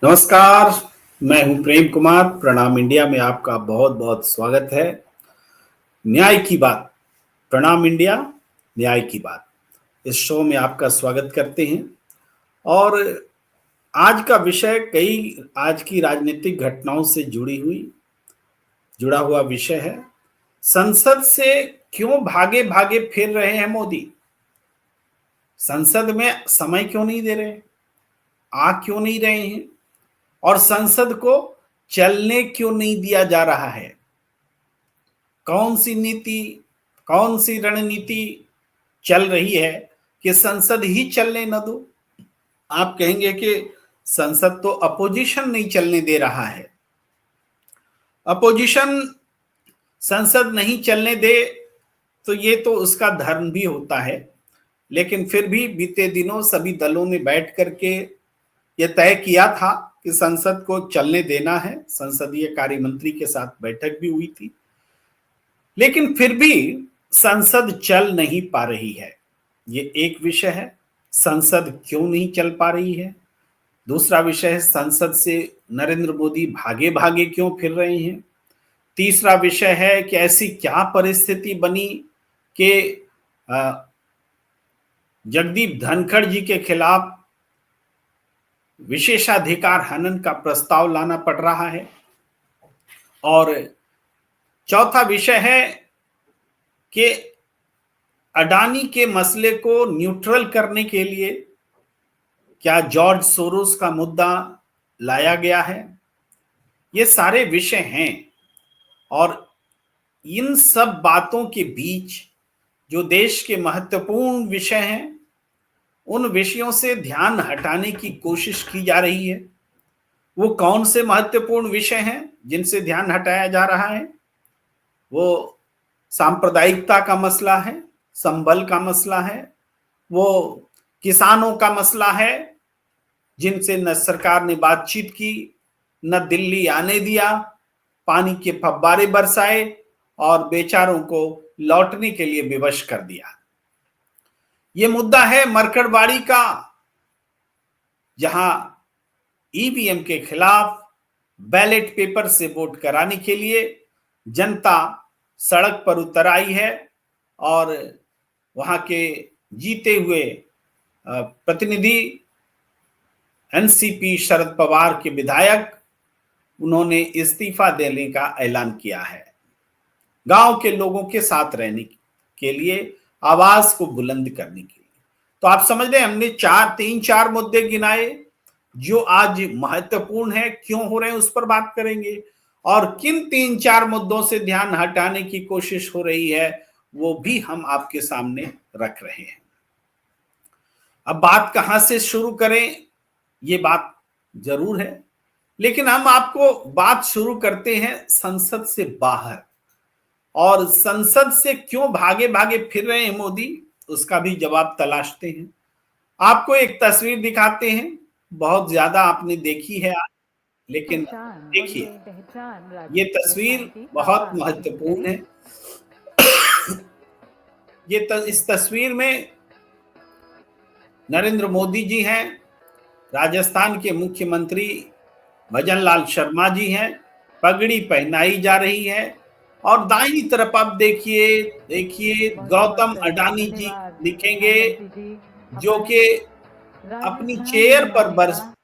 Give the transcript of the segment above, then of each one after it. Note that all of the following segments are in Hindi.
नमस्कार। मैं हूं प्रेम कुमार। प्रणाम इंडिया में आपका बहुत बहुत स्वागत है। न्याय की बात, प्रणाम इंडिया, न्याय की बात, इस शो में आपका स्वागत करते हैं। और आज का विषय कई आज की राजनीतिक घटनाओं से जुड़ा हुआ विषय है। संसद से क्यों भागे भागे फिर रहे हैं मोदी? संसद में समय क्यों नहीं दे रहे, आ क्यों नहीं रहे हैं, और संसद को चलने क्यों नहीं दिया जा रहा है? कौन सी नीति, कौन सी रणनीति चल रही है कि संसद ही चलने न दो? आप कहेंगे कि संसद तो अपोजिशन नहीं चलने दे रहा है। अपोजिशन संसद नहीं चलने दे तो ये तो उसका धर्म भी होता है, लेकिन फिर भी बीते दिनों सभी दलों ने बैठ करके ये तय किया था कि संसद को चलने देना है। संसदीय कार्य मंत्री के साथ बैठक भी हुई थी, लेकिन फिर भी संसद चल नहीं पा रही है। ये एक विषय है, संसद क्यों नहीं चल पा रही है। दूसरा विषय है, संसद से नरेंद्र मोदी भागे भागे क्यों फिर रहे हैं। तीसरा विषय है कि ऐसी क्या परिस्थिति बनी कि जगदीप धनखड़ जी के खिलाफ विशेषाधिकार हनन का प्रस्ताव लाना पड़ रहा है। और चौथा विषय है कि अडानी के मसले को न्यूट्रल करने के लिए क्या जॉर्ज सोरोस का मुद्दा लाया गया है। ये सारे विषय हैं, और इन सब बातों के बीच जो देश के महत्वपूर्ण विषय हैं, उन विषयों से ध्यान हटाने की कोशिश की जा रही है। वो कौन से महत्वपूर्ण विषय हैं जिनसे ध्यान हटाया जा रहा है? वो सांप्रदायिकता का मसला है, संबल का मसला है, वो किसानों का मसला है जिनसे न सरकार ने बातचीत की, न दिल्ली आने दिया, पानी के फव्वारे बरसाए और बेचारों को लौटने के लिए विवश कर दिया। ये मुद्दा है मरकड़बाड़ी का, जहां ईवीएम के खिलाफ बैलेट पेपर से वोट कराने के लिए जनता सड़क पर उतर आई है, और वहां के जीते हुए प्रतिनिधि एनसीपी शरद पवार के विधायक, उन्होंने इस्तीफा देने का ऐलान किया है। गांव के लोगों के साथ रहने के लिए, आवाज को बुलंद करने के लिए। तो आप समझ रहे, हमने तीन चार मुद्दे गिनाए जो आज महत्वपूर्ण है। क्यों हो रहे हैं उस पर बात करेंगे, और किन तीन चार मुद्दों से ध्यान हटाने की कोशिश हो रही है वो भी हम आपके सामने रख रहे हैं। अब बात कहां से शुरू करें, ये बात जरूर है, लेकिन हम आपको बात शुरू करते हैं संसद से बाहर। और संसद से क्यों भागे भागे फिर रहे हैं मोदी, उसका भी जवाब तलाशते हैं। आपको एक तस्वीर दिखाते हैं, बहुत ज्यादा आपने देखी है आज, लेकिन देखिए, ये तस्वीर बहुत महत्वपूर्ण है। इस तस्वीर में नरेंद्र मोदी जी हैं, राजस्थान के मुख्यमंत्री भजनलाल शर्मा जी हैं, पगड़ी पहनाई जा रही है। और दाहिनी तरफ आप देखिए गौतम अडानी जी दिखेंगे, जो कि अपनी चेयर पर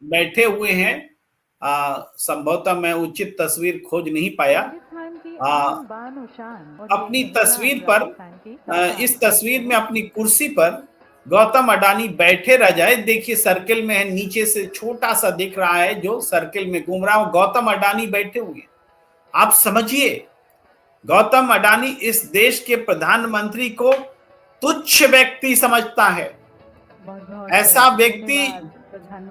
बैठे हुए हैं। संभवतः मैं उचित तस्वीर खोज नहीं पाया। अपनी तस्वीर पर, इस तस्वीर में अपनी कुर्सी पर गौतम अडानी बैठे रह जाए। देखिए सर्किल में है, नीचे से छोटा सा दिख रहा है जो सर्किल में घूम रहा है, गौतम अडानी बैठे हुए। आप समझिए, गौतम अडानी इस देश के प्रधानमंत्री को तुच्छ व्यक्ति समझता है। ऐसा व्यक्ति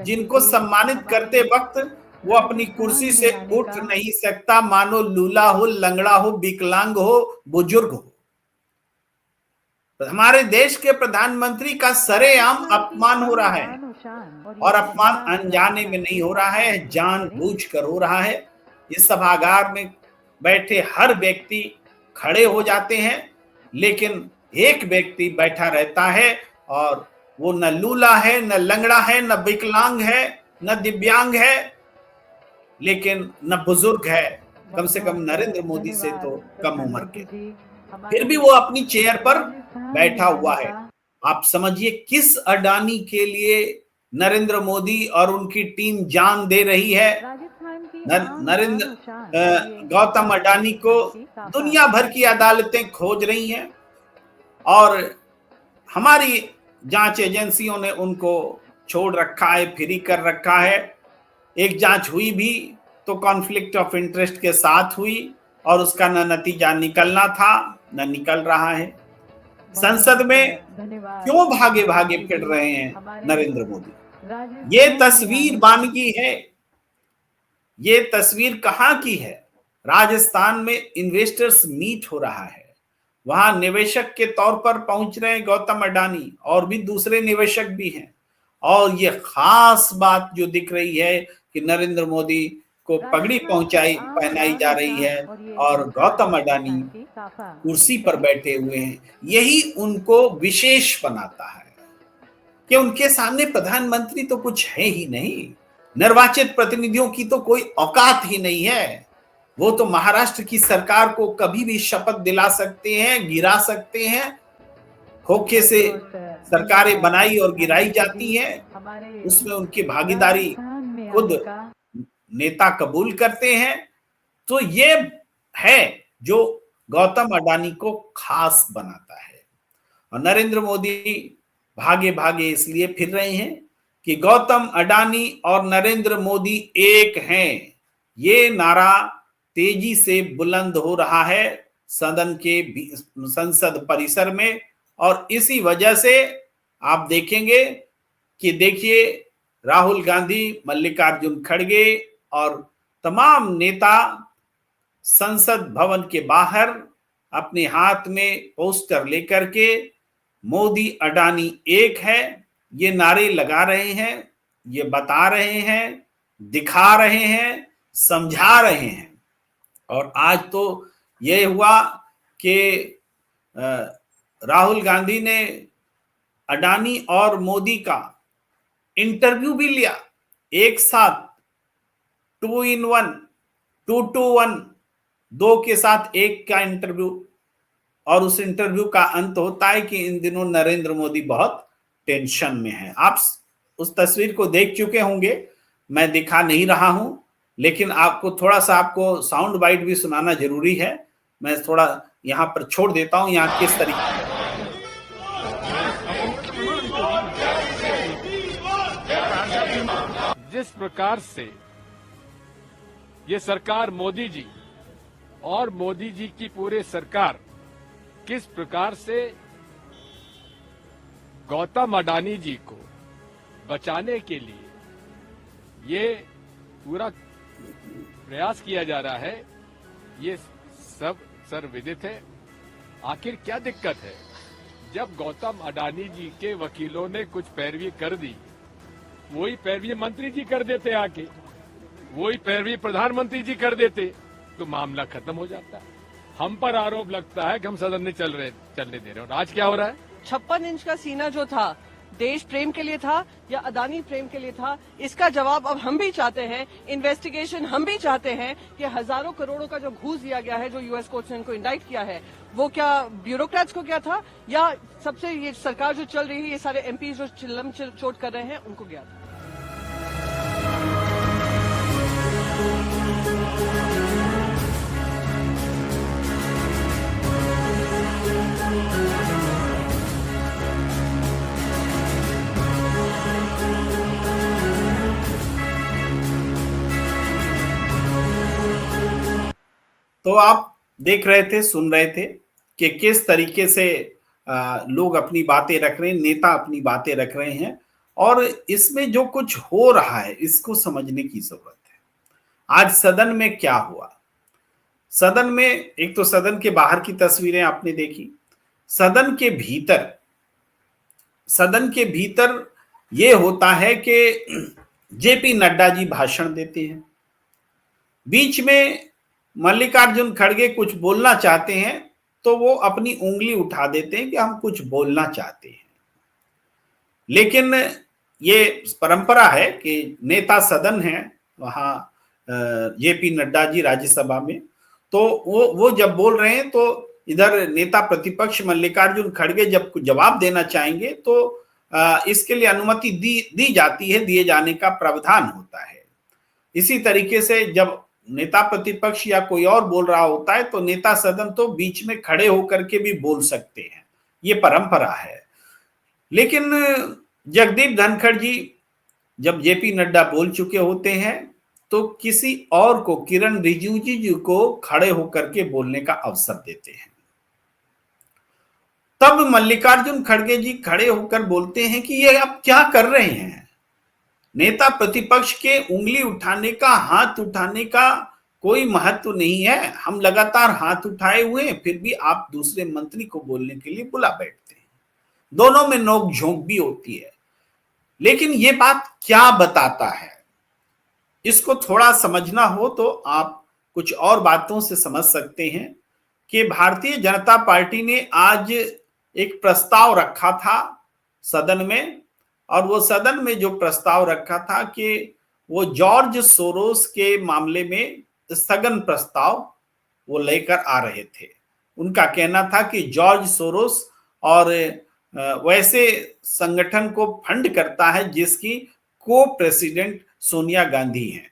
जिनको सम्मानित करते वक्त वो अपनी कुर्सी से उठ नहीं सकता, मानो लूला हो, लंगड़ा हो, विकलांग हो, बुजुर्ग हो। हमारे देश के प्रधानमंत्री का सरेआम अपमान हो रहा है, और अपमान अनजाने में नहीं हो रहा है, जानबूझकर हो रहा है। इस सभागार में बैठे हर व्यक्ति खड़े हो जाते हैं, लेकिन एक व्यक्ति बैठा रहता है, और वो न लूला है, न लंगड़ा है, न विकलांग है, न दिव्यांग है। लेकिन न बुजुर्ग है, कम से कम नरेंद्र मोदी से तो कम उम्र के, फिर भी वो अपनी चेयर पर बैठा हुआ है। आप समझिए किस अडानी के लिए नरेंद्र मोदी और उनकी टीम जान दे रही है। नरेंद्र गौतम अडानी को दुनिया भर की अदालतें खोज रही हैं और हमारी जांच एजेंसियों ने उनको छोड़ रखा है, फ्री कर रखा है। एक जांच हुई भी तो कॉन्फ्लिक्ट ऑफ इंटरेस्ट के साथ हुई और उसका न नतीजा निकलना था न निकल रहा है। संसद में क्यों भागे भागे फिर रहे हैं नरेंद्र मोदी? ये तस्वीर बानगी है, ये तस्वीर कहां की है? राजस्थान में इन्वेस्टर्स मीट हो रहा है, वहां निवेशक के तौर पर पहुंच रहे हैं गौतम अडानी और भी दूसरे निवेशक भी हैं। और ये खास बात जो दिख रही है कि नरेंद्र मोदी को पगड़ी पहनाई जा रही है और गौतम अडानी कुर्सी पर बैठे हुए हैं। यही उनको विशेष बनाता है कि उनके सामने प्रधानमंत्री तो कुछ है ही नहीं, निर्वाचित प्रतिनिधियों की तो कोई औकात ही नहीं है। वो तो महाराष्ट्र की सरकार को कभी भी शपथ दिला सकते हैं, गिरा सकते हैं। खोखे से सरकारें बनाई और गिराई जाती हैं, उसमें उनकी भागीदारी खुद नेता कबूल करते हैं। तो ये है जो गौतम अडानी को खास बनाता है। और नरेंद्र मोदी भागे भागे इसलिए फिर रहे हैं कि गौतम अडानी और नरेंद्र मोदी एक हैं। ये नारा तेजी से बुलंद हो रहा है सदन के संसद परिसर में और इसी वजह से आप देखेंगे कि देखिए राहुल गांधी, मल्लिकार्जुन खड़गे और तमाम नेता संसद भवन के बाहर अपने हाथ में पोस्टर लेकर के मोदी अडानी एक है ये नारे लगा रहे हैं, ये बता रहे हैं, दिखा रहे हैं, समझा रहे हैं। और आज तो ये हुआ कि राहुल गांधी ने अडानी और मोदी का इंटरव्यू भी लिया एक साथ, 2 in 1, 2 to 1, दो के साथ एक का इंटरव्यू। और उस इंटरव्यू का अंत होता है कि इन दिनों नरेंद्र मोदी बहुत टेंशन में है। आप उस तस्वीर को देख चुके होंगे, मैं दिखा नहीं रहा हूं, लेकिन आपको थोड़ा सा आपको साउंड बाइट भी सुनाना जरूरी है। मैं थोड़ा यहां पर छोड़ देता हूं, यहां किस तरीके जिस प्रकार से ये सरकार मोदी जी और मोदी जी की पूरे सरकार किस प्रकार से गौतम अडानी जी को बचाने के लिए ये पूरा प्रयास किया जा रहा है, ये सब सर्वविदित है। आखिर क्या दिक्कत है? जब गौतम अडानी जी के वकीलों ने कुछ पैरवी कर दी, वही पैरवी मंत्री जी कर देते, आके वही पैरवी प्रधानमंत्री जी कर देते तो मामला खत्म हो जाता है। हम पर आरोप लगता है कि हम सदन में चलने दे रहे हैं। और आज क्या हो रहा है? 56 इंच का सीना जो था, देश प्रेम के लिए था या अडानी प्रेम के लिए था, इसका जवाब अब हम भी चाहते हैं। इन्वेस्टिगेशन हम भी चाहते हैं कि हजारों करोड़ों का जो घूस दिया गया है, जो यूएस कोर्ट ने इनको इंडाइट किया है, वो क्या ब्यूरोक्रेट्स को क्या था या सबसे ये सरकार जो चल रही है, ये सारे एमपी जो चिल्लम चोट कर रहे हैं, उनको क्या था? तो आप देख रहे थे, सुन रहे थे कि किस तरीके से लोग अपनी बातें रख रहे हैं, नेता अपनी बातें रख रहे हैं और इसमें जो कुछ हो रहा है इसको समझने की जरूरत है। आज सदन में क्या हुआ? सदन में एक तो सदन के बाहर की तस्वीरें आपने देखी, सदन के भीतर ये होता है कि जेपी नड्डा जी भाषण देते हैं, बीच में मल्लिकार्जुन खड़गे कुछ बोलना चाहते हैं तो वो अपनी उंगली उठा देते हैं कि हम कुछ बोलना चाहते हैं। लेकिन ये परंपरा है कि नेता सदन है, वहां जेपी नड्डा जी राज्यसभा में। तो वो जब बोल रहे हैं तो इधर नेता प्रतिपक्ष मल्लिकार्जुन खड़गे जब कुछ जवाब देना चाहेंगे तो इसके लिए अनुमति दी जाती है, दिए जाने का प्रावधान होता है। इसी तरीके से जब नेता प्रतिपक्ष या कोई और बोल रहा होता है तो नेता सदन तो बीच में खड़े होकर के भी बोल सकते हैं, ये परंपरा है। लेकिन जगदीप धनखड़ जी जब जेपी नड्डा बोल चुके होते हैं तो किसी और को, किरण रिजिजू जी को खड़े होकर के बोलने का अवसर देते हैं। तब मल्लिकार्जुन खड़गे जी खड़े होकर बोलते हैं कि ये आप क्या कर रहे हैं, नेता प्रतिपक्ष के उंगली उठाने का, हाथ उठाने का कोई महत्व नहीं है, हम लगातार हाथ उठाए हुए हैं, फिर भी आप दूसरे मंत्री को बोलने के लिए बुला बैठते हैं। दोनों में नोक झोंक भी होती है। लेकिन ये बात क्या बताता है, इसको थोड़ा समझना हो तो आप कुछ और बातों से समझ सकते हैं कि भारतीय जनता पार्टी ने आज एक प्रस्ताव रखा था सदन में, और वो सदन में जो प्रस्ताव रखा था कि वो जॉर्ज सोरोस के मामले में स्थगन प्रस्ताव वो लेकर आ रहे थे। उनका कहना था कि जॉर्ज सोरोस और वैसे संगठन को फंड करता है जिसकी को प्रेसिडेंट सोनिया गांधी हैं।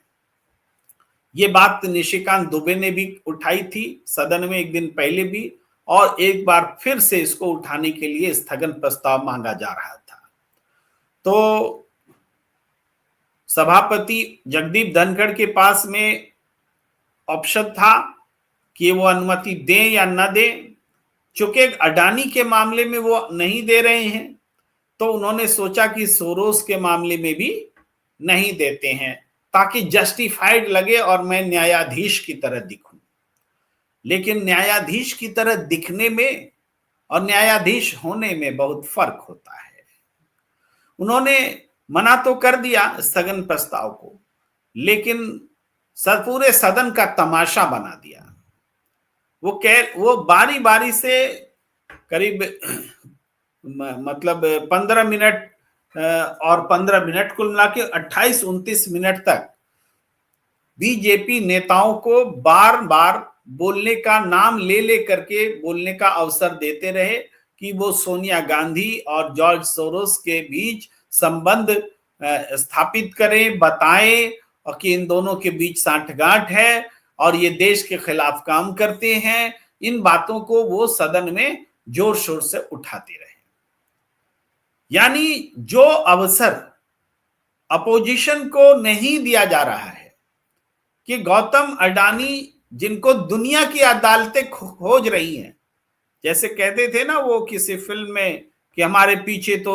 ये बात निशिकांत दुबे ने भी उठाई थी सदन में एक दिन पहले भी, और एक बार फिर से इसको उठाने के लिए स्थगन प्रस्ताव मांगा जा रहा था। तो सभापति जगदीप धनखड़ के पास में ऑप्शन था कि वो अनुमति दें या न दें। चूंकि अडानी के मामले में वो नहीं दे रहे हैं तो उन्होंने सोचा कि सोरोस के मामले में भी नहीं देते हैं ताकि जस्टिफाइड लगे और मैं न्यायाधीश की तरह दिखूं। लेकिन न्यायाधीश की तरह दिखने में और न्यायाधीश होने में बहुत फर्क होता है। उन्होंने मना तो कर दिया स्थगन प्रस्ताव को, लेकिन पूरे सदन का तमाशा बना दिया। वो बारी बारी से करीब मतलब 15 मिनट और 15 मिनट कुल मिला के 28-29 मिनट तक बीजेपी नेताओं को बार बार बोलने का, नाम ले करके बोलने का अवसर देते रहे कि वो सोनिया गांधी और जॉर्ज सोरोस के बीच संबंध स्थापित करें, बताएं और कि इन दोनों के बीच सांठगांठ है और ये देश के खिलाफ काम करते हैं। इन बातों को वो सदन में जोर शोर से उठाते रहे। यानी जो अवसर अपोजिशन को नहीं दिया जा रहा है कि गौतम अडानी, जिनको दुनिया की अदालतें खोज रही हैं, जैसे कहते थे ना वो किसी फिल्म में कि हमारे पीछे तो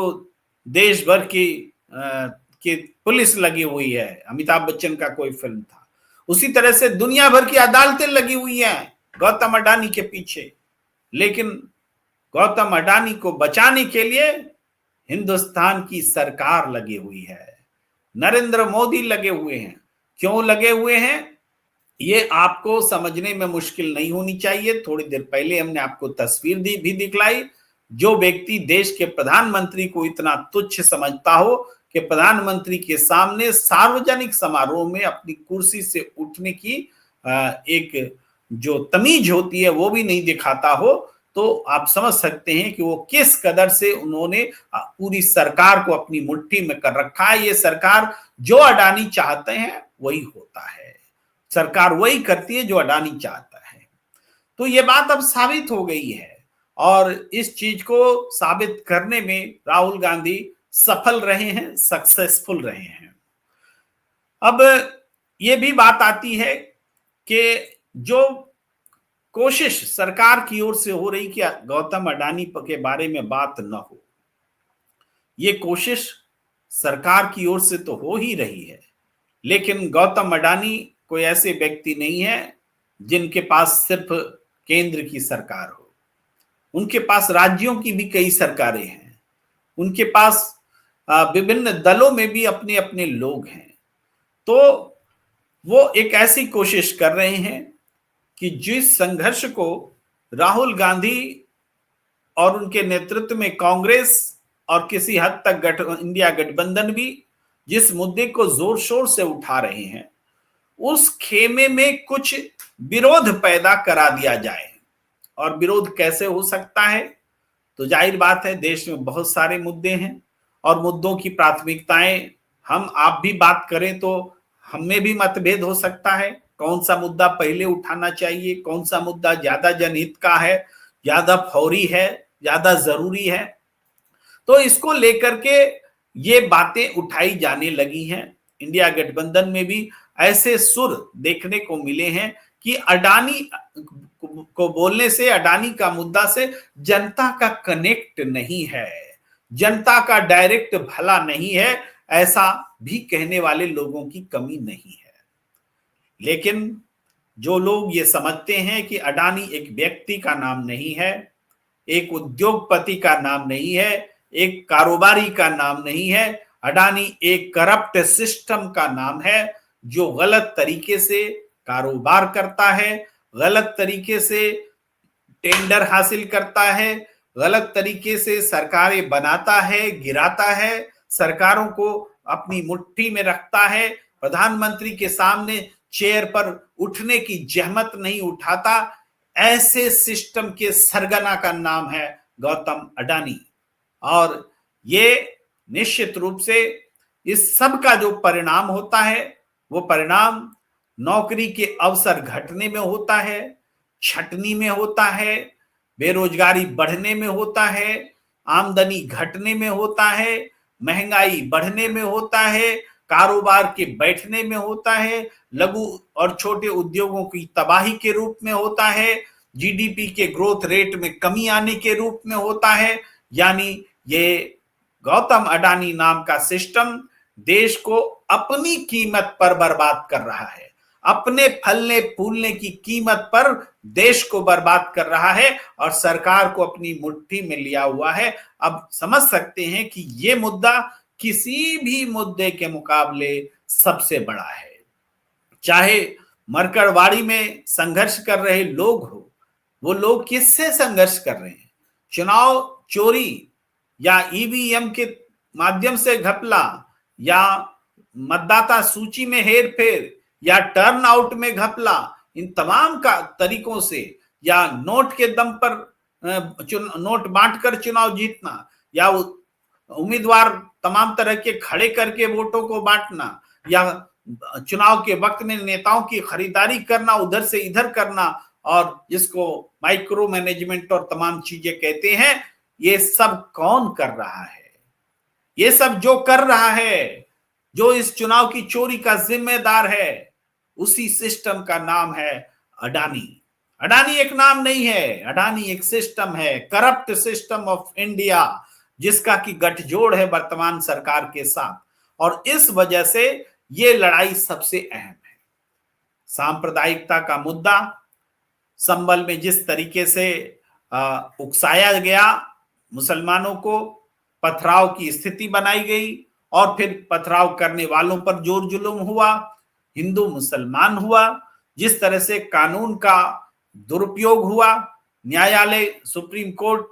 देश भर की पुलिस लगी हुई है, अमिताभ बच्चन का कोई फिल्म था, उसी तरह से दुनिया भर की अदालतें लगी हुई हैं गौतम अडानी के पीछे। लेकिन गौतम अडानी को बचाने के लिए हिंदुस्तान की सरकार लगी हुई है, नरेंद्र मोदी लगे हुए हैं। क्यों लगे हुए हैं ये आपको समझने में मुश्किल नहीं होनी चाहिए। थोड़ी देर पहले हमने आपको तस्वीर भी दिखलाई। जो व्यक्ति देश के प्रधानमंत्री को इतना तुच्छ समझता हो कि प्रधानमंत्री के सामने सार्वजनिक समारोह में अपनी कुर्सी से उठने की एक जो तमीज होती है वो भी नहीं दिखाता हो, तो आप समझ सकते हैं कि वो किस कदर से उन्होंने पूरी सरकार को अपनी मुट्ठी में कर रखा है। ये सरकार जो अडानी चाहते हैं वही होता है, सरकार वही करती है जो अडानी चाहता है। तो ये बात अब साबित हो गई है और इस चीज को साबित करने में राहुल गांधी सफल रहे हैं, सक्सेसफुल रहे हैं। अब ये भी बात आती है कि जो कोशिश सरकार की ओर से हो रही कि गौतम अडानी के बारे में बात न हो, ये कोशिश सरकार की ओर से तो हो ही रही है, लेकिन गौतम अडानी कोई ऐसे व्यक्ति नहीं है जिनके पास सिर्फ केंद्र की सरकार हो। उनके पास राज्यों की भी कई सरकारें हैं, उनके पास विभिन्न दलों में भी अपने अपने लोग हैं। तो वो एक ऐसी कोशिश कर रहे हैं कि जिस संघर्ष को राहुल गांधी और उनके नेतृत्व में कांग्रेस और किसी हद तक इंडिया गठबंधन भी जिस मुद्दे को जोर शोर से उठा रहे हैं, उस खेमे में कुछ विरोध पैदा करा दिया जाए। और विरोध कैसे हो सकता है? तो जाहिर बात है, देश में बहुत सारे मुद्दे हैं और मुद्दों की प्राथमिकताएं हम आप भी बात करें तो हमें भी मतभेद हो सकता है। कौन सा मुद्दा पहले उठाना चाहिए, कौन सा मुद्दा ज्यादा जनहित का है, ज्यादा फौरी है, ज्यादा जरूरी है, तो इसको लेकर के ये बातें उठाई जाने लगी हैं। इंडिया गठबंधन में भी ऐसे सुर देखने को मिले हैं कि अडानी को बोलने से, अडानी का मुद्दा से जनता का कनेक्ट नहीं है, जनता का डायरेक्ट भला नहीं है, ऐसा भी कहने वाले लोगों की कमी नहीं है। लेकिन जो लोग ये समझते हैं कि अडानी एक व्यक्ति का नाम नहीं है, एक उद्योगपति का नाम नहीं है, एक कारोबारी का नाम नहीं है, अडानी एक करप्ट सिस्टम का नाम है जो गलत तरीके से कारोबार करता है, गलत तरीके से टेंडर हासिल करता है, गलत तरीके से सरकारें बनाता है, गिराता है, सरकारों को अपनी मुट्ठी में रखता है, प्रधानमंत्री के सामने चेयर पर उठने की जहमत नहीं उठाता। ऐसे सिस्टम के सरगना का नाम है गौतम अडानी। और ये निश्चित रूप से इस सब का जो परिणाम होता है वो परिणाम नौकरी के अवसर घटने में होता है, छटनी में होता है, बेरोजगारी बढ़ने में होता है, आमदनी घटने में होता है, महंगाई बढ़ने में होता है, कारोबार के बैठने में होता है, लघु और छोटे उद्योगों की तबाही के रूप में होता है, जीडीपी के ग्रोथ रेट में कमी आने के रूप में होता है। यानी ये गौतम अडानी नाम का सिस्टम देश को अपनी कीमत पर बर्बाद कर रहा है, अपने फलने फूलने की कीमत पर देश को बर्बाद कर रहा है और सरकार को अपनी मुट्ठी में लिया हुआ है। अब समझ सकते हैं कि ये मुद्दा किसी भी मुद्दे के मुकाबले सबसे बड़ा है। चाहे मरकड़वाड़ी में संघर्ष कर रहे लोग हो, वो लोग किससे संघर्ष कर रहे हैं? चुनाव चोरी या ईवीएम के माध्यम से घपला या मतदाता सूची में हेरफेर या टर्न आउट में घपला, इन तमाम का तरीकों से, या नोट के दम पर नोट बांटकर चुनाव जीतना, या उम्मीदवार तमाम तरह के खड़े करके वोटों को बांटना, या चुनाव के वक्त में नेताओं की खरीदारी करना, उधर से इधर करना, और जिसको माइक्रो मैनेजमेंट और तमाम चीजें कहते हैं, ये सब कौन कर रहा है? ये सब जो कर रहा है, जो इस चुनाव की चोरी का जिम्मेदार है, उसी सिस्टम का नाम है अडानी। अडानी एक नाम नहीं है, अडानी एक सिस्टम है, करप्ट सिस्टम ऑफ इंडिया, जिसका की गठजोड़ है वर्तमान सरकार के साथ। और इस वजह से ये लड़ाई सबसे अहम है। सांप्रदायिकता का मुद्दा संभल में जिस तरीके से उकसाया गया, मुसलमानों को पथराव की स्थिति बनाई गई और फिर पथराव करने वालों पर जोर जुल्म हुआ, हिंदू मुसलमान हुआ, जिस तरह से कानून का दुरुपयोग हुआ, न्यायालय सुप्रीम कोर्ट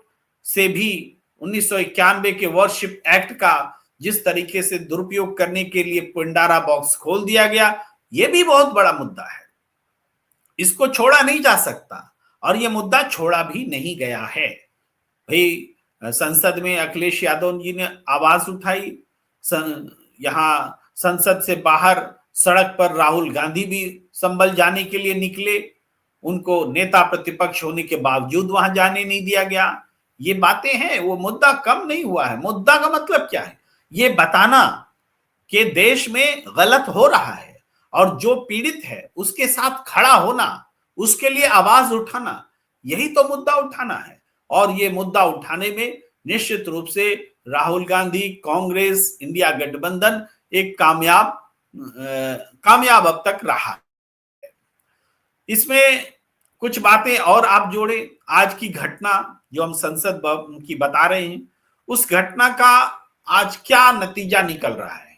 से भी 1991 के वर्शिप एक्ट का जिस तरीके से दुरुपयोग करने के लिए पिंडारा बॉक्स खोल दिया गया, यह भी बहुत बड़ा मुद्दा है। इसको छोड़ा नहीं जा सकता और यह मुद्दा छोड़ा भी नहीं गया है। भाई संसद में अखिलेश यादव जी ने आवाज उठाई, यहां संसद से बाहर सड़क पर राहुल गांधी भी संभल जाने के लिए निकले, उनको नेता प्रतिपक्ष होने के बावजूद वहां जाने नहीं दिया गया। ये बातें हैं, वो मुद्दा कम नहीं हुआ है। मुद्दा का मतलब क्या है? ये बताना कि देश में गलत हो रहा है और जो पीड़ित है उसके साथ खड़ा होना, उसके लिए आवाज उठाना, यही तो मुद्दा उठाना है। और ये मुद्दा उठाने में निश्चित रूप से राहुल गांधी, कांग्रेस, इंडिया गठबंधन एक कामयाब अब तक रहा है। इसमें कुछ बातें और आप जोड़े, आज की घटना जो हम संसद की बता रहे हैं, उस घटना का आज क्या नतीजा निकल रहा है?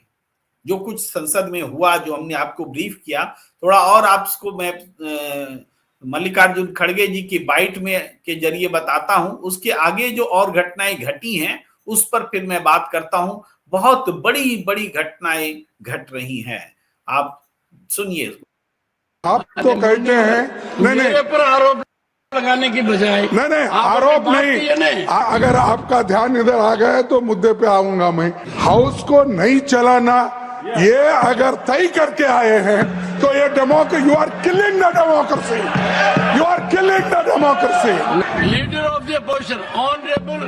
जो कुछ संसद में हुआ, जो हमने आपको ब्रीफ किया, थोड़ा और आपको मैं मल्लिकार्जुन खड़गे जी की बाइट में के जरिए बताता हूं। उसके आगे जो और घटनाएं घटी हैं उस पर फिर मैं बात करता हूं। बहुत बड़ी बड़ी घटनाएं घट रही हैं, आप सुनिए। आप तो कहते हैं नहीं मेरे पर आरोप लगाने की बजाय नहीं आप आरोप अपनी बात नहीं। कहिए ना। अगर आपका ध्यान इधर आ गया तो मुद्दे पे आऊंगा मैं। हाउस को नहीं चलाना ये अगर तय करके आए हैं तो ये democracy, you are killing the democracy, you are killing the democracy. Leader of the opposition honourable,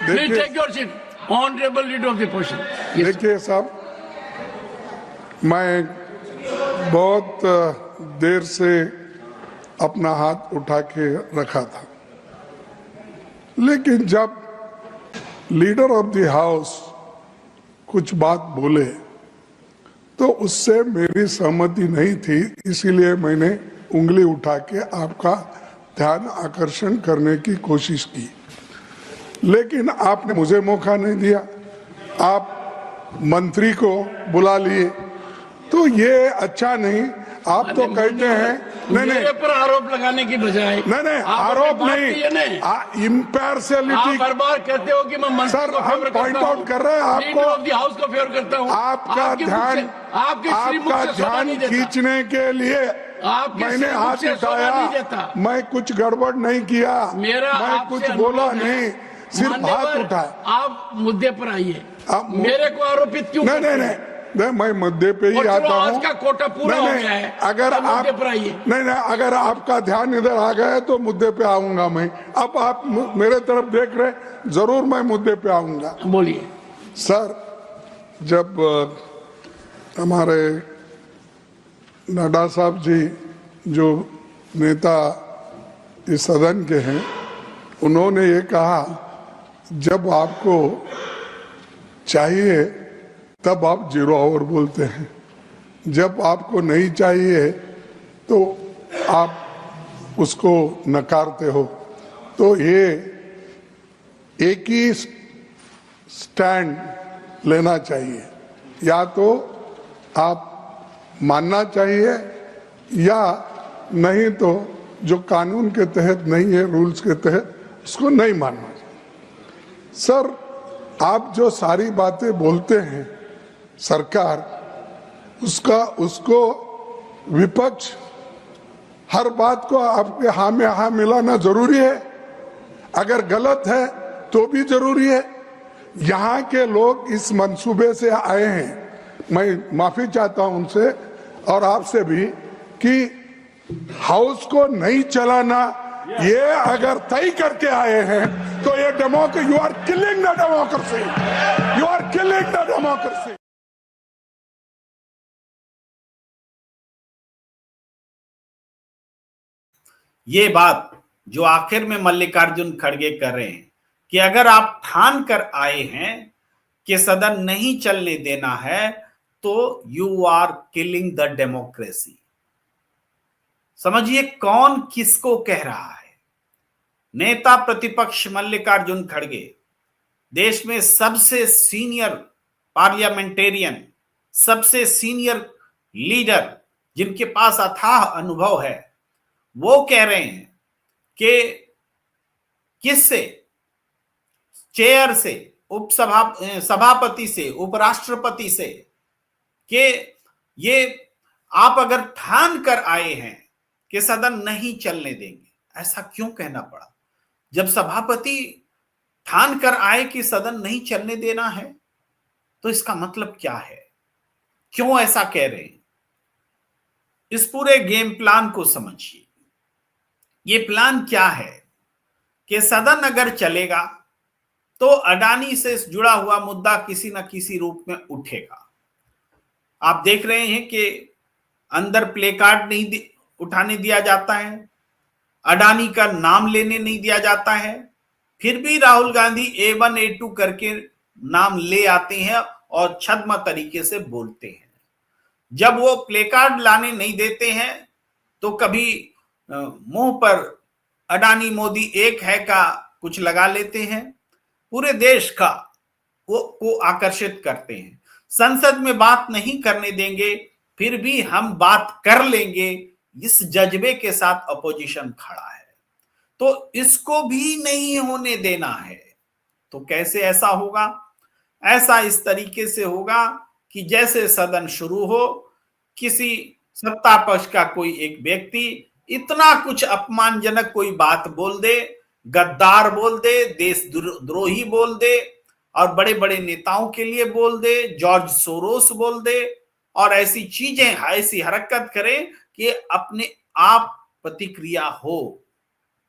please take your seat. Honourable leader of the opposition. देखिए साहब, मैं बहुत देर से अपना हाथ उठा के रखा था, लेकिन जब लीडर ऑफ द हाउस कुछ बात बोले तो उससे मेरी सहमति नहीं थी, इसीलिए मैंने उंगली उठा के आपका ध्यान आकर्षण करने की कोशिश की, लेकिन आपने मुझे मौका नहीं दिया। आप मंत्री को बुला लिए, तो ये अच्छा नहीं। आप तो कहते हैं नहीं मेरे पर आरोप लगाने की बजाय नहीं आप आरोप अपनी बात कहिए ना। नहीं, इम्पार्शियलिटी। आप हर बार कहते हो कि मैं मंत्री सर, को हम फेवर पॉइंट करता आउट हूं, कर रहे हैं आपको। लीडर ऑफ द हाउस को फेवर करता हूं। आपका आपके मुख ध्यान, से- आपके श्रीमुख आपका से सौदा ध्यान नहीं देता। खींचने के लिए आपके मैंने श्रीमुख हाथ से सौदा नहीं देता। उठाया। मैं कुछ गड़बड़ नहीं किया, मेरा मैं आपसे कुछ अनुरोध बोला है, नहीं, सिर्फ हाथ मान्यवर, उठाया। आप मुद्दे पर आइए। आप मेरे को आरोपित क्यों नहीं करते नहीं हैं? नहीं, मैं मुद्दे पे ही और चलो, आता हूँ। आज का कोटा पूरा हो गया है, अगर तब आप मुद्दे पर आइए। नहीं, अगर आपका ध्यान इधर आ गया तो मुद्दे पे आऊंगा मैं। अब आप मेरे तरफ देख रहे, जरूर मैं मुद्दे पे आऊंगा। बोलिए सर, जब हमारे नड्डा साहब जी जो नेता इस सदन के हैं, उन्होंने ये कहा जब आपको चाहिए तब आप 0 आवर बोलते हैं, जब आपको नहीं चाहिए तो आप उसको नकारते हो। तो ये एक ही स्टैंड लेना चाहिए, या तो आप मानना चाहिए या नहीं तो जो कानून के तहत नहीं है, रूल्स के तहत, उसको नहीं मानना चाहिए। सर, आप जो सारी बातें बोलते हैं सरकार, उसको विपक्ष हर बात को आपके हाँ में हाँ मिलाना जरूरी है। अगर गलत है तो भी जरूरी है। यहाँ के लोग इस मंसूबे से आए हैं, मैं माफी चाहता हूं उनसे और आपसे भी, कि हाउस को नहीं चलाना ये अगर तय करके आए हैं तो ये democracy, you are killing the democracy, you are killing the democracy. ये बात जो आखिर में मल्लिकार्जुन खड़गे कर रहे हैं कि अगर आप ठान कर आए हैं कि सदन नहीं चलने देना है तो you are killing the democracy. समझिए कौन किसको कह रहा है। नेता प्रतिपक्ष मल्लिकार्जुन खड़गे, देश में सबसे सीनियर पार्लियामेंटेरियन, सबसे सीनियर लीडर जिनके पास अथाह अनुभव है, वो कह रहे हैं कि किससे, चेयर से, सभापति से, उपराष्ट्रपति से, कि ये आप अगर ठान कर आए हैं कि सदन नहीं चलने देंगे। ऐसा क्यों कहना पड़ा? जब सभापति ठान कर आए कि सदन नहीं चलने देना है तो इसका मतलब क्या है? क्यों ऐसा कह रहे हैं? इस पूरे गेम प्लान को समझिए। ये प्लान क्या है कि सदन अगर चलेगा तो अडानी से जुड़ा हुआ मुद्दा किसी न किसी रूप में उठेगा। आप देख रहे हैं कि अंदर प्ले कार्ड नहीं उठाने दिया जाता है, अडानी का नाम लेने नहीं दिया जाता है, फिर भी राहुल गांधी A1 A2 करके नाम ले आते हैं और छद्म तरीके से बोलते हैं। जब वो प्ले कार्ड लाने नहीं देते हैं तो कभी मुंह पर अडानी मोदी एक है का कुछ लगा लेते हैं, पूरे देश का को आकर्षित करते हैं। संसद में बात नहीं करने देंगे, फिर भी हम बात कर लेंगे, इस जज्बे के साथ अपोजिशन खड़ा है। तो इसको भी नहीं होने देना है। तो कैसे ऐसा होगा? ऐसा इस तरीके से होगा कि जैसे सदन शुरू हो, किसी सत्ता पक्ष का कोई एक व्यक्ति इतना कुछ अपमानजनक कोई बात बोल दे, गद्दार बोल दे, देशद्रोही बोल दे और बड़े बड़े नेताओं के लिए बोल दे, जॉर्ज सोरोस बोल दे और ऐसी चीजें, ऐसी हरकत करे कि अपने आप प्रतिक्रिया हो।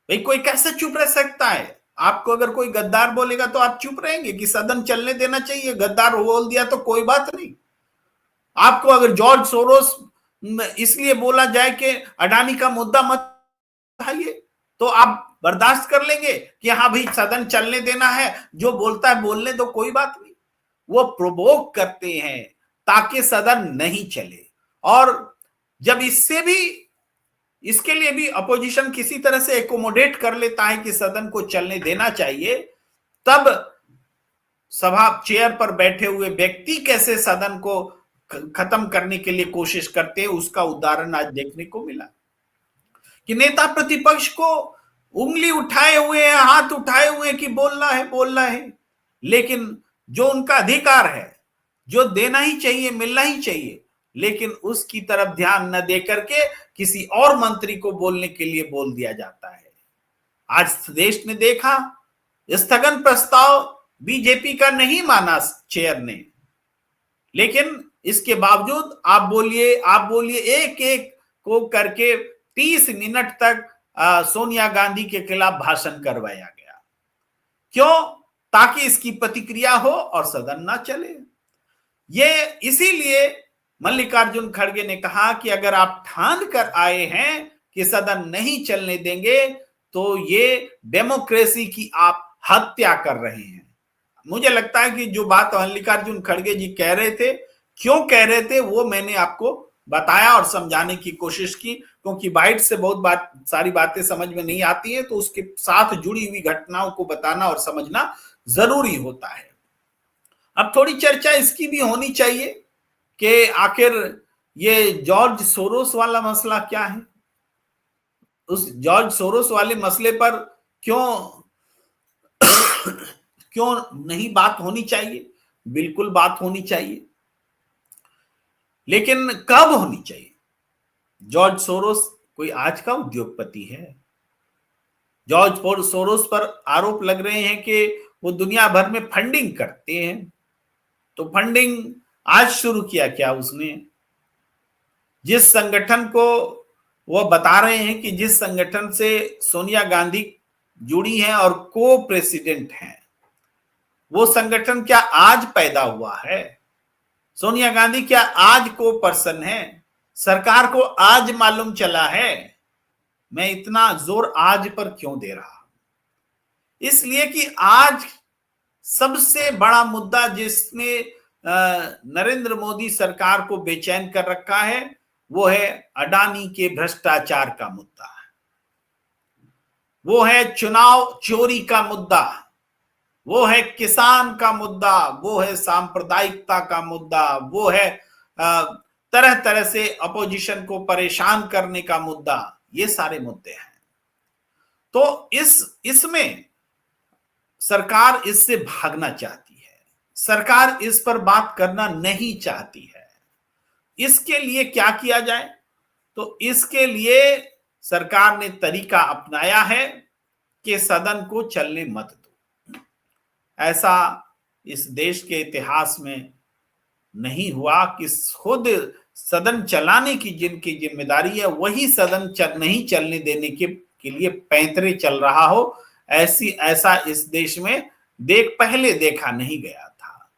भाई कोई कैसे चुप रह सकता है? आपको अगर कोई गद्दार बोलेगा तो आप चुप रहेंगे कि सदन चलने देना चाहिए? गद्दार बोल दिया तो कोई बात नहीं। आपको अगर जॉर्ज सोरोस इसलिए बोला जाए कि अडानी का मुद्दा मत उठाइए, तो आप बर्दाश्त कर लेंगे कि हाँ भाई सदन चलने देना है, जो बोलता है बोलने दो, कोई बात नहीं। वो प्रोवोक करते हैं ताकि सदन नहीं चले। और जब इसके लिए भी अपोजिशन किसी तरह से एकोमोडेट कर लेता है कि सदन को चलने देना चाहिए, तब सभा चेयर पर बैठे हुए व्यक्ति कैसे सदन को खत्म करने के लिए कोशिश करते हैं, उसका उदाहरण आज देखने को मिला कि नेता प्रतिपक्ष को उंगली उठाए हुए हैं, हाथ उठाए हुए हैं कि बोलना है, लेकिन जो उनका अधिकार है, जो देना ही चाहिए, मिलना ही चाहिए, लेकिन उसकी तरफ ध्यान न दे करके किसी और मंत्री को बोलने के लिए बोल दिया जाता है। आज देश ने देखा, स्थगन प्रस्ताव बीजेपी का नहीं माना चेयर ने, लेकिन इसके बावजूद आप बोलिए एक एक को करके 30 मिनट तक सोनिया गांधी के खिलाफ भाषण करवाया गया। क्यों? ताकि इसकी प्रतिक्रिया हो और सदन ना चले। ये इसीलिए मल्लिकार्जुन खड़गे ने कहा कि अगर आप ठान कर आए हैं कि सदन नहीं चलने देंगे, तो ये डेमोक्रेसी की आप हत्या कर रहे हैं। मुझे लगता है कि जो बात मल्लिकार्जुन खड़गे जी कह रहे थे, क्यों कह रहे थे, वो मैंने आपको बताया और समझाने की कोशिश की, क्योंकि बाइट से बहुत सारी बातें समझ में नहीं आती है, तो उसके साथ जुड़ी हुई घटनाओं को बताना और समझना जरूरी होता है। अब थोड़ी चर्चा इसकी भी होनी चाहिए कि आखिर ये जॉर्ज सोरोस वाला मसला क्या है। उस जॉर्ज सोरोस वाले मसले पर क्यों नहीं बात होनी चाहिए? बिल्कुल बात होनी चाहिए, लेकिन कब होनी चाहिए? जॉर्ज सोरोस कोई आज का उद्योगपति है। जॉर्ज सोरोस पर आरोप लग रहे हैं कि वो दुनिया भर में फंडिंग करते हैं। तो फंडिंग आज शुरू किया क्या उसने? जिस संगठन को वो बता रहे हैं कि जिस संगठन से सोनिया गांधी जुड़ी हैं और को प्रेसिडेंट हैं, वो संगठन क्या आज पैदा हुआ है? सोनिया गांधी क्या आज को पर्सन है? सरकार को आज मालूम चला है? मैं इतना जोर आज पर क्यों दे रहा हूं? इसलिए कि आज सबसे बड़ा मुद्दा जिसने नरेंद्र मोदी सरकार को बेचैन कर रखा है, वो है अडानी के भ्रष्टाचार का मुद्दा, वो है चुनाव चोरी का मुद्दा, वो है किसान का मुद्दा, वो है सांप्रदायिकता का मुद्दा, वो है तरह तरह से अपोजिशन को परेशान करने का मुद्दा। ये सारे मुद्दे हैं। तो इसमें सरकार इससे भागना चाहती है, सरकार इस पर बात करना नहीं चाहती है। इसके लिए क्या किया जाए? तो इसके लिए सरकार ने तरीका अपनाया है कि सदन को चलने मत दो। ऐसा इस देश के इतिहास में नहीं हुआ कि खुद सदन चलाने की जिनकी जिम्मेदारी है, वही सदन नहीं चलने देने के लिए पैंतरे चल रहा हो। ऐसा इस देश में पहले देखा नहीं गया था।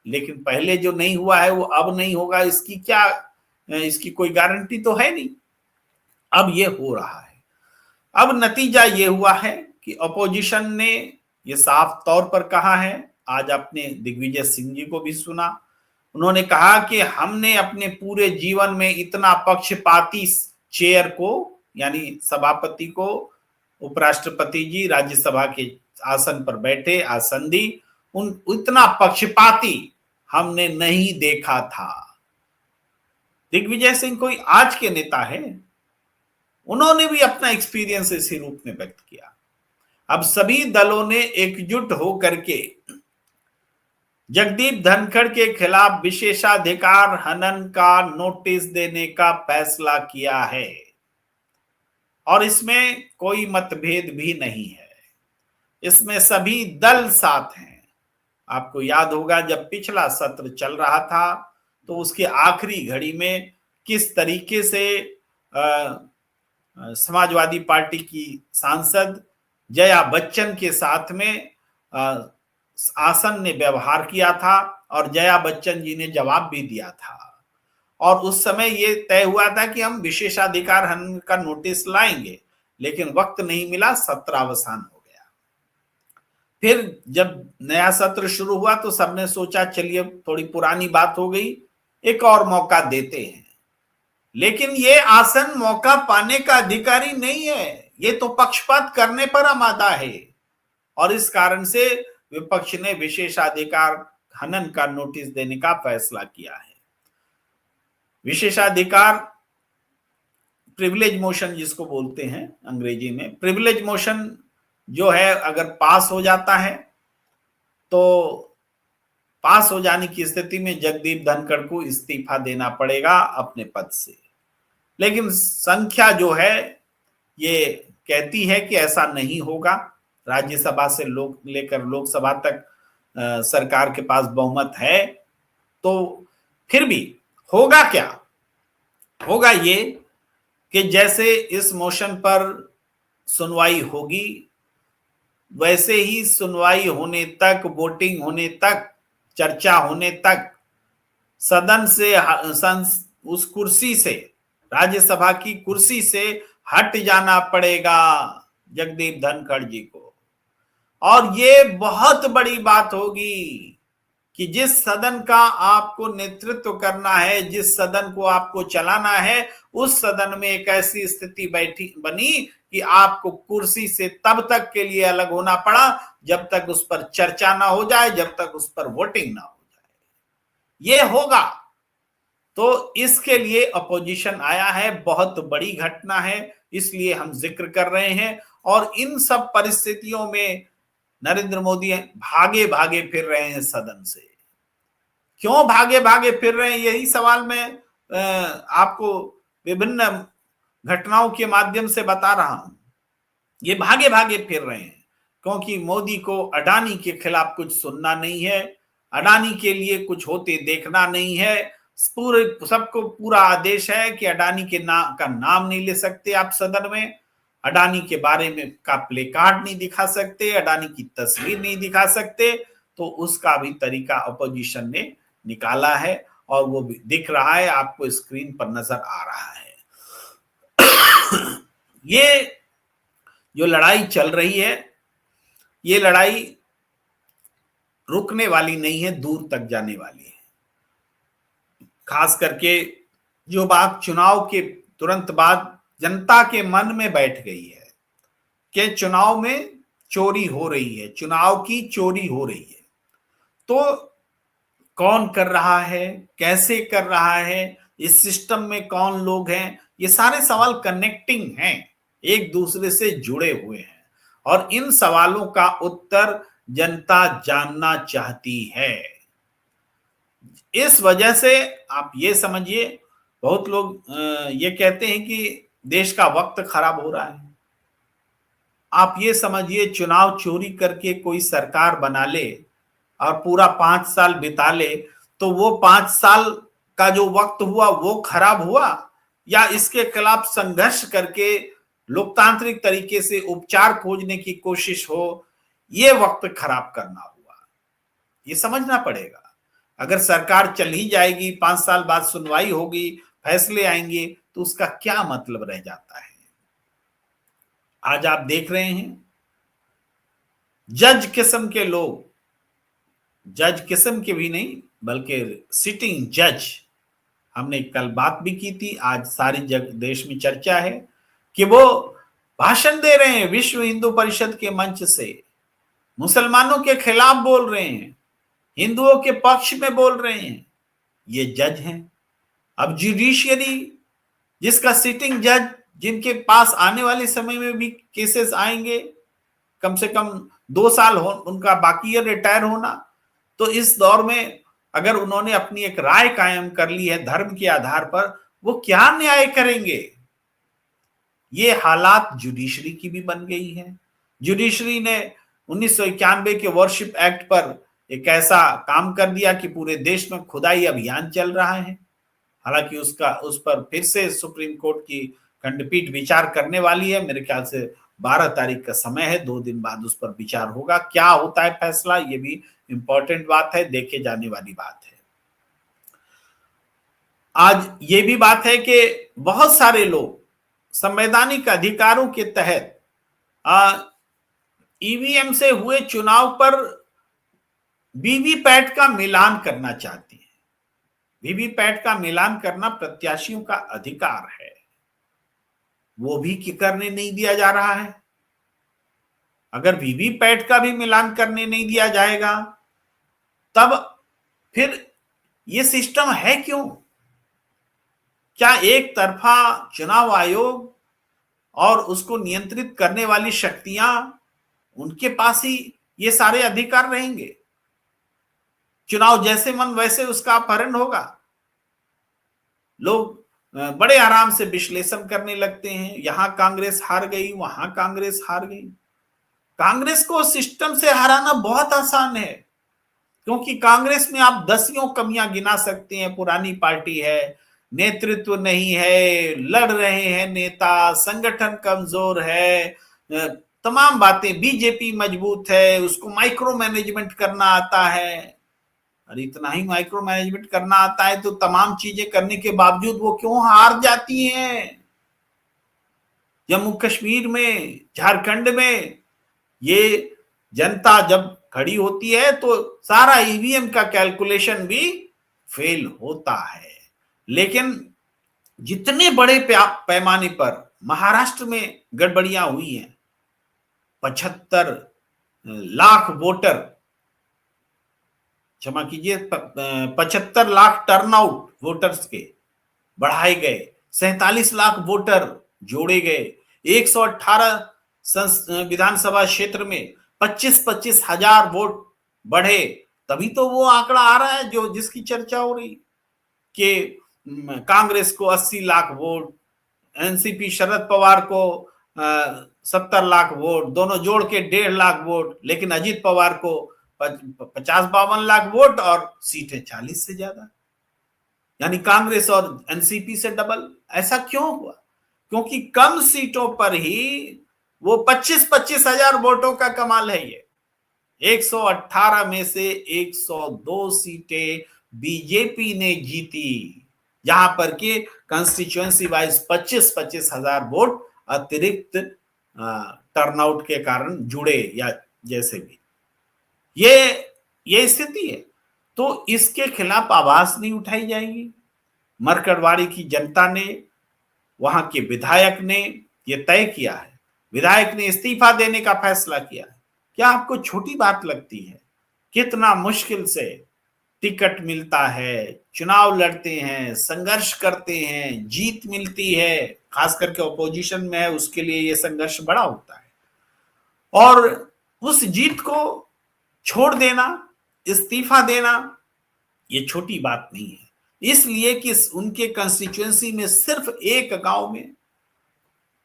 लेकिन पहले जो नहीं हुआ है वो अब नहीं होगा, इसकी कोई गारंटी तो है नहीं। अब ये हो रहा है। अब नतीजा ये हुआ है कि अपोजिशन ने ये साफ तौर पर कहा है। आज आपने दिग्विजय सिंह जी को भी सुना, उन्होंने कहा कि हमने अपने पूरे जीवन में इतना पक्षपाती चेयर को, यानी सभापति को, उपराष्ट्रपति जी राज्यसभा के आसन पर बैठे आसंदी, इतना पक्षपाती हमने नहीं देखा था। दिग्विजय सिंह कोई आज के नेता है, उन्होंने भी अपना एक्सपीरियंस इसी रूप में व्यक्त किया। अब सभी दलों ने एकजुट होकर के जगदीप धनखड़ के खिलाफ विशेषाधिकार हनन का नोटिस देने का फैसला किया है और इसमें कोई मतभेद भी नहीं है। इसमें सभी दल साथ हैं। आपको याद होगा जब पिछला सत्र चल रहा था तो उसके आखिरी घड़ी में किस तरीके से समाजवादी पार्टी की सांसद जया बच्चन के साथ में आसन ने व्यवहार किया था और जया बच्चन जी ने जवाब भी दिया था और उस समय ये तय हुआ था कि हम विशेषाधिकार हनन का नोटिस लाएंगे, लेकिन वक्त नहीं मिला, सत्र अवसान हो गया। फिर जब नया सत्र शुरू हुआ तो सबने सोचा चलिए थोड़ी पुरानी बात हो गई, एक और मौका देते हैं। लेकिन ये आसन मौका पाने का अधिकारी नहीं है, ये तो पक्षपात करने पर आमादा है और इस कारण से विपक्ष ने विशेषाधिकार हनन का नोटिस देने का फैसला किया है। विशेषाधिकार प्रिविलेज मोशन जिसको बोलते हैं अंग्रेजी में, प्रिविलेज मोशन जो है अगर पास हो जाता है तो पास हो जाने की स्थिति में जगदीप धनखड़ को इस्तीफा देना पड़ेगा अपने पद से। लेकिन संख्या जो है ये कहती है कि ऐसा नहीं होगा। राज्यसभा से लेकर लोकसभा तक सरकार के पास बहुमत है, तो फिर भी होगा क्या? होगा ये कि जैसे इस मोशन पर सुनवाई होगी वैसे ही सुनवाई होने तक, वोटिंग होने तक, चर्चा होने तक सदन से उस कुर्सी से, राज्यसभा की कुर्सी से हट जाना पड़ेगा जगदीप धनखड़ जी को। और ये बहुत बड़ी बात होगी कि जिस सदन का आपको नेतृत्व करना है, जिस सदन को आपको चलाना है, उस सदन में एक ऐसी स्थिति बनी कि आपको कुर्सी से तब तक के लिए अलग होना पड़ा जब तक उस पर चर्चा ना हो जाए, जब तक उस पर वोटिंग ना हो जाए। ये होगा तो इसके लिए अपोजिशन आया है, बहुत बड़ी घटना है, इसलिए हम जिक्र कर रहे हैं। और इन सब परिस्थितियों में नरेंद्र मोदी भागे भागे फिर रहे हैं सदन से। क्यों भागे भागे फिर रहे हैं, यही सवाल मैं आपको विभिन्न घटनाओं के माध्यम से बता रहा हूं। ये भागे भागे फिर रहे हैं क्योंकि मोदी को अडानी के खिलाफ कुछ सुनना नहीं है, अडानी के लिए कुछ होते देखना नहीं है। पूरे सबको पूरा आदेश है कि अडानी के का नाम नहीं ले सकते आप सदन में, अडानी के बारे में का प्ले कार्ड नहीं दिखा सकते, अडानी की तस्वीर नहीं दिखा सकते। तो उसका भी तरीका अपोजिशन ने निकाला है और वो भी दिख रहा है, आपको स्क्रीन पर नजर आ रहा है। ये जो लड़ाई चल रही है, ये लड़ाई रुकने वाली नहीं है, दूर तक जाने वाली है। खास करके जो बात चुनाव के तुरंत बाद जनता के मन में बैठ गई है कि चुनाव में चोरी हो रही है, चुनाव की चोरी हो रही है। तो कौन कर रहा है, कैसे कर रहा है, इस सिस्टम में कौन लोग हैं, ये सारे सवाल कनेक्टिंग हैं, एक दूसरे से जुड़े हुए हैं और इन सवालों का उत्तर जनता जानना चाहती है। इस वजह से आप ये समझिए, बहुत लोग ये कहते हैं कि देश का वक्त खराब हो रहा है। आप ये समझिए, चुनाव चोरी करके कोई सरकार बना ले और पूरा 5 साल बिता ले तो वो 5 साल का जो वक्त हुआ वो खराब हुआ, या इसके खिलाफ संघर्ष करके लोकतांत्रिक तरीके से उपचार खोजने की कोशिश हो, ये वक्त खराब करना हुआ। ये समझना पड़ेगा। अगर सरकार चल ही जाएगी, 5 साल बाद सुनवाई होगी, फैसले आएंगे, तो उसका क्या मतलब रह जाता है। आज आप देख रहे हैं जज किस्म के लोग, जज किस्म के भी नहीं बल्कि सिटिंग जज, हमने कल बात भी की थी, आज सारी देश में चर्चा है कि वो भाषण दे रहे हैं विश्व हिंदू परिषद के मंच से, मुसलमानों के खिलाफ बोल रहे हैं, हिंदुओं के पक्ष में बोल रहे हैं। ये जज हैं। अब जुडिशियरी, जिसका सिटिंग जज, जिनके पास आने वाले समय में भी केसेस आएंगे, कम से कम 2 साल हो उनका बाकी है रिटायर होना, तो इस दौर में अगर उन्होंने अपनी एक राय कायम कर ली है धर्म के आधार पर, वो क्या न्याय करेंगे? ये हालात जुडिशरी की भी बन गई है। जुडिशरी ने 1991 के वर्शिप एक्ट पर एक ऐसा काम कर दिया कि पूरे देश में खुदाई अभियान चल रहा है। हालांकि उस पर फिर से सुप्रीम कोर्ट की खंडपीठ विचार करने वाली है। मेरे ख्याल से 12 तारीख का समय है, 2 दिन बाद उस पर विचार होगा। क्या होता है फैसला, ये भी इंपॉर्टेंट बात है, देखे जाने वाली बात है। आज ये भी बात है कि बहुत सारे लोग संवैधानिक अधिकारों के तहत ईवीएम से हुए चुनाव पर वीवीपैट का मिलान करना चाहती हैं। वीवीपैट का मिलान करना प्रत्याशियों का अधिकार है, वो भी करने नहीं दिया जा रहा है। अगर वीवीपैट का भी मिलान करने नहीं दिया जाएगा, तब फिर ये सिस्टम है क्यों? क्या एक तरफा चुनाव आयोग और उसको नियंत्रित करने वाली शक्तियां, उनके पास ही ये सारे अधिकार रहेंगे? चुनाव जैसे मन वैसे उसका अपहरण होगा। लोग बड़े आराम से विश्लेषण करने लगते हैं, यहां कांग्रेस हार गई, वहां कांग्रेस हार गई। कांग्रेस को सिस्टम से हराना बहुत आसान है, क्योंकि कांग्रेस में आप दसियों कमियां गिना सकते हैं। पुरानी पार्टी है, नेतृत्व नहीं है, लड़ रहे हैं नेता, संगठन कमजोर है, तमाम बातें। बीजेपी मजबूत है, उसको माइक्रो मैनेजमेंट करना आता है। और इतना ही माइक्रो मैनेजमेंट करना आता है तो तमाम चीजें करने के बावजूद वो क्यों हार जाती हैं? जम्मू कश्मीर में, झारखंड में ये जनता जब खड़ी होती है तो सारा ईवीएम का कैलकुलेशन भी फेल होता है। लेकिन जितने बड़े पैमाने पर महाराष्ट्र में गड़बड़ियां हुई हैं, 75 लाख वोटर, क्षमा कीजिए, 75 लाख टर्नआउट वोटर्स के बढ़ाए गए, 47 लाख वोटर जोड़े गए, 118 विधानसभा क्षेत्र में 25-25 हजार वोट बढ़े, तभी तो वो आंकड़ा आ रहा है जो जिसकी चर्चा हो रही कि कांग्रेस को 80 लाख वोट, एनसीपी शरद पवार को 70 लाख वोट, दोनों जोड़ के 1.5 लाख वोट, लेकिन अजीत पवार को 50-52 लाख वोट और सीटें 40 से ज्यादा, यानी कांग्रेस और एनसीपी से डबल। ऐसा क्यों हुआ? क्योंकि कम सीटों पर ही वो 25-25 हजार वोटों का कमाल है। ये 118 में से 102 सीटें बीजेपी ने जीती, जहां पर के कंस्टिट्यूएंसी वाइज 25-25 हजार वोट अतिरिक्त टर्नआउट के कारण जुड़े, या जैसे भी ये स्थिति है। तो इसके खिलाफ आवाज नहीं उठाई जाएगी। मरकड़वाड़ी की जनता ने, वहां के विधायक ने ये तय किया है, विधायक ने इस्तीफा देने का फैसला किया है। क्या आपको छोटी बात लगती है? कितना मुश्किल से टिकट मिलता है, चुनाव लड़ते हैं, संघर्ष करते हैं, जीत मिलती है, खास करके ऑपोजिशन में है उसके लिए ये संघर्ष बड़ा होता है, और उस जीत को छोड़ देना, इस्तीफा देना, ये छोटी बात नहीं है। इसलिए कि उनके कंस्टिट्यूएंसी में सिर्फ एक गांव में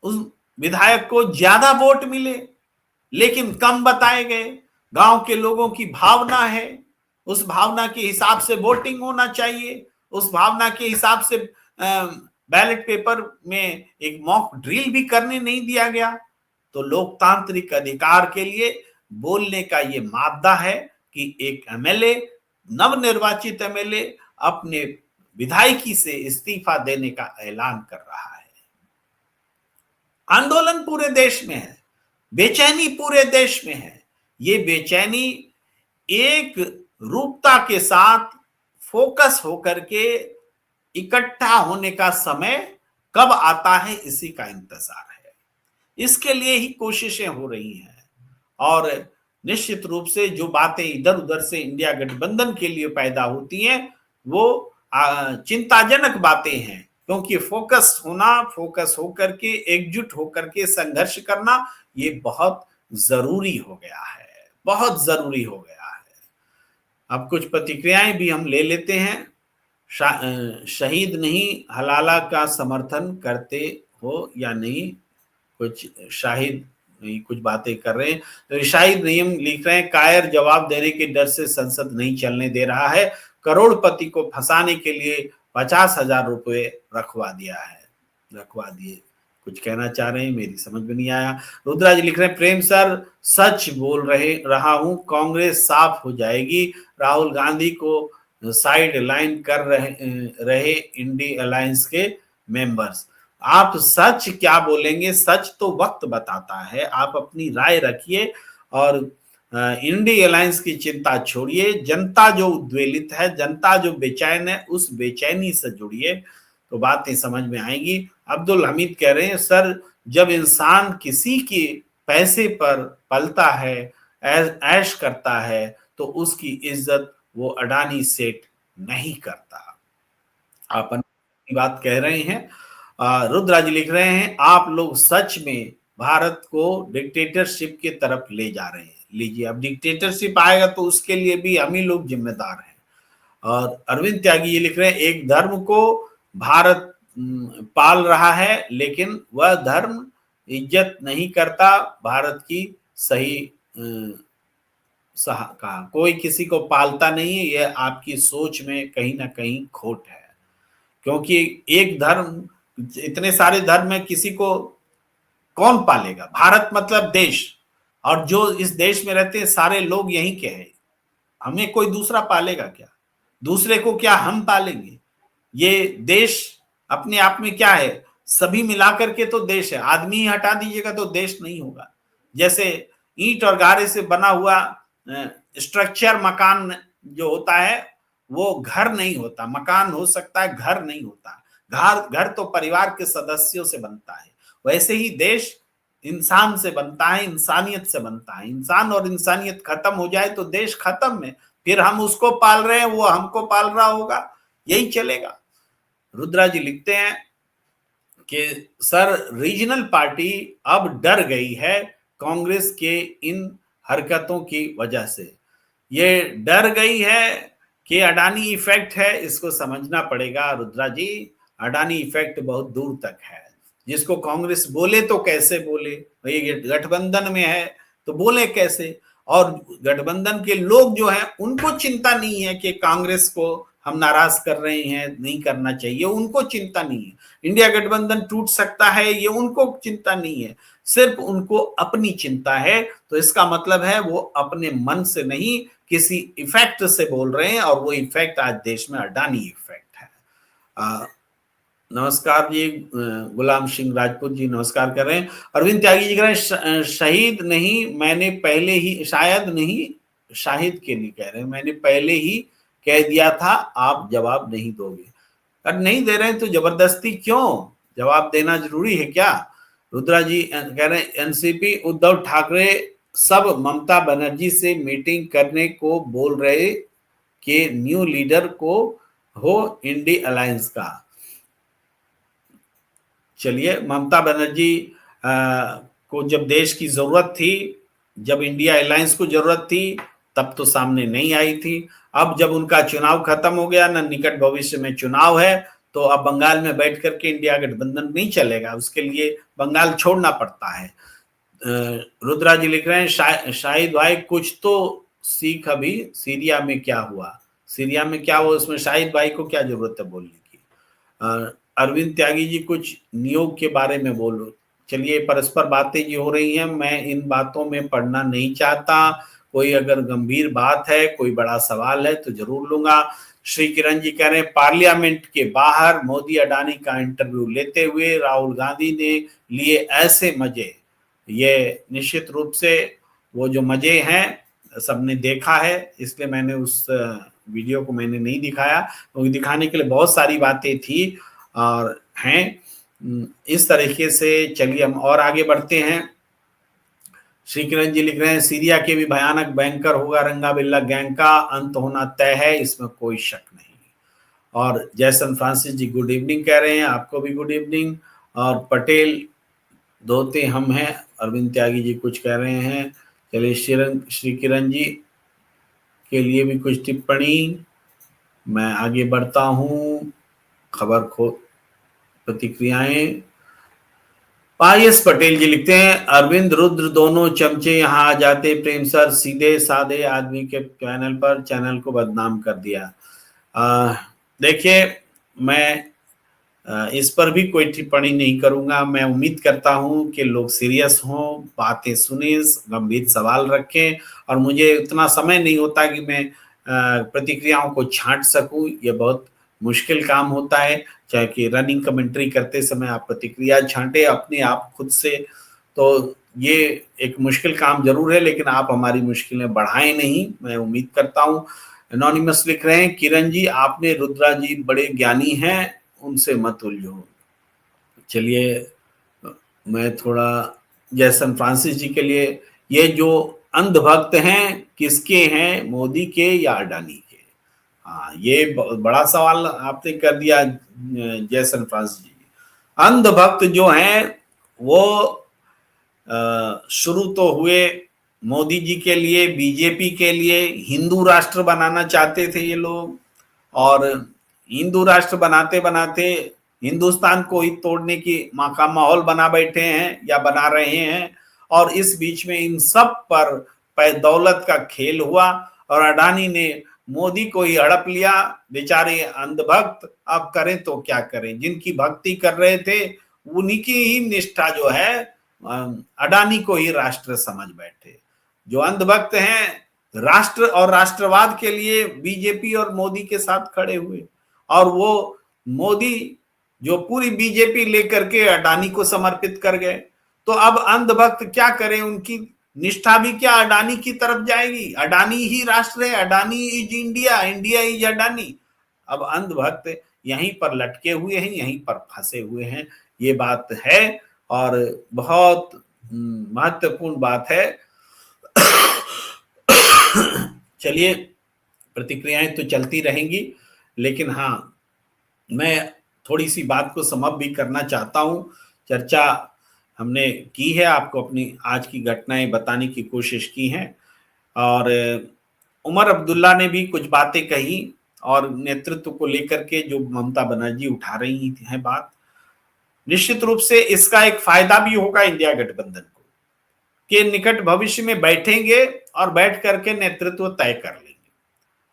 उस विधायक को ज्यादा वोट मिले, लेकिन कम बताए गए। गांव के लोगों की भावना है, उस भावना के हिसाब से वोटिंग होना चाहिए, उस भावना के हिसाब से बैलेट पेपर में एक मॉक ड्रिल भी करने नहीं दिया गया। तो लोकतांत्रिक अधिकार के लिए बोलने का ये मादा है कि एक एमएलए, नवनिर्वाचित एमएलए अपने विधायकी से इस्तीफा देने का ऐलान कर रहा है। आंदोलन पूरे देश में है, बेचैनी पूरे देश में है। ये बेचैनी एक रूपता के साथ फोकस होकर के इकट्ठा होने का समय कब आता है, इसी का इंतजार है। इसके लिए ही कोशिशें हो रही हैं, और निश्चित रूप से जो बातें इधर उधर से इंडिया गठबंधन के लिए पैदा होती हैं वो चिंताजनक बातें हैं, क्योंकि फोकस होना, फोकस होकर के, एकजुट होकर के संघर्ष करना, ये बहुत जरूरी हो गया है, बहुत जरूरी हो गया अब कुछ प्रतिक्रियाएं भी हम ले लेते हैं। शहीद नहीं हलाला का समर्थन करते हो या नहीं? कुछ शाहिद कुछ बातें कर रहे हैं। तो शाहिद नियम लिख रहे हैं, कायर जवाब देने के डर से संसद नहीं चलने दे रहा है, करोड़पति को फंसाने के लिए 50,000 रुपए रखवा दिए। कुछ कहना चाह रहे हैं, मेरी समझ में नहीं आया। रुद्रा जी लिख रहे हैं, प्रेम सर सच बोल रहा हूं, कांग्रेस साफ हो जाएगी। राहुल गांधी को साइड लाइन कर रहे इंडी अलायंस के मेंबर्स। आप सच क्या बोलेंगे? सच तो वक्त बताता है। आप अपनी राय रखिए और इंडी अलायंस की चिंता छोड़िए। जनता जो उद्वेलित है, जनता जो बेचैन है, उस बेचैनी से जुड़िए तो बातें समझ में आएंगी। अब्दुल हमीद कह रहे हैं, सर जब इंसान किसी के पैसे पर पलता है, ऐश करता है, तो उसकी इज्जत वो अडानी सेठ नहीं करता। आप अपनी बात कह रहे हैं। रुद्राज लिख रहे हैं, आप लोग सच में भारत को डिक्टेटरशिप की तरफ ले जा रहे हैं। लीजिए, अब डिक्टेटरशिप आएगा तो उसके लिए भी हम ही लोग जिम्मेदार हैं। और अरविंद त्यागी ये लिख रहे हैं, एक धर्म को भारत पाल रहा है, लेकिन वह धर्म इज्जत नहीं करता भारत की सही कहा। कोई किसी को पालता नहीं है, यह आपकी सोच में कहीं ना कहीं खोट है। क्योंकि एक धर्म, इतने सारे धर्म में किसी को कौन पालेगा? भारत मतलब देश, और जो इस देश में रहते हैं सारे लोग यहीं के हैं। हमें कोई दूसरा पालेगा क्या? दूसरे को क्या हम पालेंगे? ये देश अपने आप में क्या है? सभी मिलाकर के तो देश है। आदमी ही हटा दीजिएगा तो देश नहीं होगा। जैसे ईंट और गारे से बना हुआ स्ट्रक्चर मकान जो होता है वो घर नहीं होता। मकान हो सकता है, घर नहीं होता। घर तो परिवार के सदस्यों से बनता है। वैसे ही देश इंसान से बनता है, इंसानियत से बनता है। इंसान और इंसानियत खत्म हो जाए तो देश खत्म है। फिर हम उसको पाल रहे हैं, वो हमको पाल रहा होगा, यही चलेगा। रुद्रा जी लिखते हैं कि सर रीजनल पार्टी अब डर गई है कांग्रेस के इन हरकतों की वजह से। ये डर गई है कि अडानी इफेक्ट है, इसको समझना पड़ेगा रुद्रा जी। अडानी इफेक्ट बहुत दूर तक है। जिसको कांग्रेस बोले तो कैसे बोले, भाई गठबंधन में है तो बोले कैसे? और गठबंधन के लोग जो हैं उनको चिंता नहीं है कि कांग्रेस को हम नाराज कर रहे हैं, नहीं करना चाहिए, उनको चिंता नहीं है। इंडिया गठबंधन टूट सकता है, ये उनको चिंता नहीं है, सिर्फ उनको अपनी चिंता है। तो इसका मतलब है वो अपने मन से नहीं, किसी इफेक्ट से बोल रहे हैं, और वो इफेक्ट आज देश में अडानी इफेक्ट है। नमस्कार जी, गुलाम सिंह राजपूत जी नमस्कार कर रहे हैं। अरविंद त्यागी जी कह रहे हैं, शहीद नहीं मैंने पहले ही, शायद नहीं शाहिद के लिए कह रहे हैं, मैंने पहले ही कह दिया था, आप जवाब नहीं दोगे। अगर नहीं दे रहे हैं तो जबरदस्ती क्यों? जवाब देना जरूरी है क्या? रुद्रा जी कह रहे हैं, एनसीपी उद्धव ठाकरे सब ममता बनर्जी से मीटिंग करने को बोल रहे कि न्यू लीडर को हो इंडी अलायंस का। चलिए, ममता बनर्जी को जब देश की जरूरत थी, जब इंडिया अलायंस को जरूरत थी, तब तो सामने नहीं आई थी। अब जब उनका चुनाव खत्म हो गया, ना निकट भविष्य में चुनाव है, तो अब बंगाल में बैठ करके इंडिया गठबंधन नहीं चलेगा, उसके लिए बंगाल छोड़ना पड़ता है। रुद्रा जी लिख रहे हैं, शाहिद भाई कुछ तो सीख, अभी सीरिया में क्या हुआ? सीरिया में क्या हुआ उसमें शाहिद भाई को क्या जरूरत है बोलने की? अरविंद त्यागी जी कुछ नियोग के बारे में बोलो। चलिए, परस्पर बातें जो हो रही हैं, मैं इन बातों में पढ़ना नहीं चाहता। कोई अगर गंभीर बात है, कोई बड़ा सवाल है तो जरूर लूंगा। श्री किरण जी कह रहे हैं, पार्लियामेंट के बाहर मोदी अडानी का इंटरव्यू लेते हुए राहुल गांधी ने लिए ऐसे मजे। ये निश्चित रूप से वो जो मजे हैं सबने देखा है, इसलिए मैंने उस वीडियो को मैंने नहीं दिखाया, क्योंकि दिखाने के लिए बहुत सारी बातें थी और हैं। इस तरीके से चलिए हम और आगे बढ़ते हैं। श्री किरण जी लिख रहे हैं, सीरिया के भी भयानक बैंकर होगा रंगा बिल्ला गैंग का, अंत होना तय है, इसमें कोई शक नहीं। और जैसन फ्रांसिस जी गुड इवनिंग कह रहे हैं, आपको भी गुड इवनिंग। और पटेल धोते हम हैं, अरविंद त्यागी जी कुछ कह रहे हैं। चलिए, श्री किरण जी के लिए भी कुछ टिप्पणी। मैं आगे बढ़ता हूं। खबर को प्रतिक्रियाएं। पायस पटेल जी लिखते हैं, अरविंद रुद्र दोनों चमचे यहां आ जाते प्रेम सर, सीधे साधे आदमी के पैनल पर चैनल को बदनाम कर दिया। देखिए, मैं इस पर भी कोई टिप्पणी नहीं करूंगा। मैं उम्मीद करता हूं कि लोग सीरियस हों, बातें सुने, गंभीर सवाल रखें, और मुझे उतना समय नहीं होता कि मैं प्रतिक्रियाओं को छांट सकूं। ये बहुत मुश्किल काम होता है, चाहे कि रनिंग कमेंट्री करते समय आप प्रतिक्रिया छांटे अपने आप खुद से, तो ये एक मुश्किल काम जरूर है, लेकिन आप हमारी मुश्किलें बढ़ाएं नहीं, मैं उम्मीद करता हूं। एनोनिमस लिख रहे हैं, किरण जी आपने रुद्रा जी बड़े ज्ञानी हैं, उनसे मत उलझो। चलिए, मैं थोड़ा जैसन फ्रांसिस जी के लिए, ये जो अंधभक्त हैं किसके हैं, मोदी के या अडानी के? हाँ, ये बड़ा सवाल आपने कर दिया जैसन फ्रांसिस जी। अंधभक्त जो हैं वो शुरू तो हुए मोदी जी के लिए, बीजेपी के लिए। हिंदू राष्ट्र बनाना चाहते थे ये लोग, और हिंदू राष्ट्र बनाते बनाते हिंदुस्तान को ही तोड़ने की का माहौल बना बैठे हैं या बना रहे हैं। और इस बीच में इन सब पर दौलत का खेल हुआ, और अडानी ने मोदी को ही हड़प लिया। बेचारे अंधभक्त, अब करें तो क्या करें, जिनकी भक्ति कर रहे थे उन्हीं की ही निष्ठा जो है अडानी को ही राष्ट्र समझ बैठे। जो अंधभक्त हैं राष्ट्र और राष्ट्रवाद के लिए बीजेपी और मोदी के साथ खड़े हुए, और वो मोदी जो पूरी बीजेपी लेकर के अडानी को समर्पित कर गए। तो अब अंधभक्त क्या करें, उनकी निष्ठा भी क्या अडानी की तरफ जाएगी? अडानी ही राष्ट्र है, Adani is India, India is Adani. अब अंधभक्त यहीं पर लटके हुए हैं, यहीं पर फंसे हुए हैं, ये बात है, और बहुत महत्वपूर्ण बात है। चलिए, प्रतिक्रियाएं तो चलती रहेंगी, लेकिन हाँ, मैं थोड़ी सी बात को समाप्त भी करना चाहता हूं। चर्चा हमने की है, आपको अपनी आज की घटनाएं बताने की कोशिश की है, और उमर अब्दुल्ला ने भी कुछ बातें कही, और नेतृत्व को लेकर के जो ममता बनर्जी उठा रही हैं बात, निश्चित रूप से इसका एक फायदा भी होगा इंडिया गठबंधन को, कि निकट भविष्य में बैठेंगे और बैठ करके नेतृत्व तय कर लेंगे।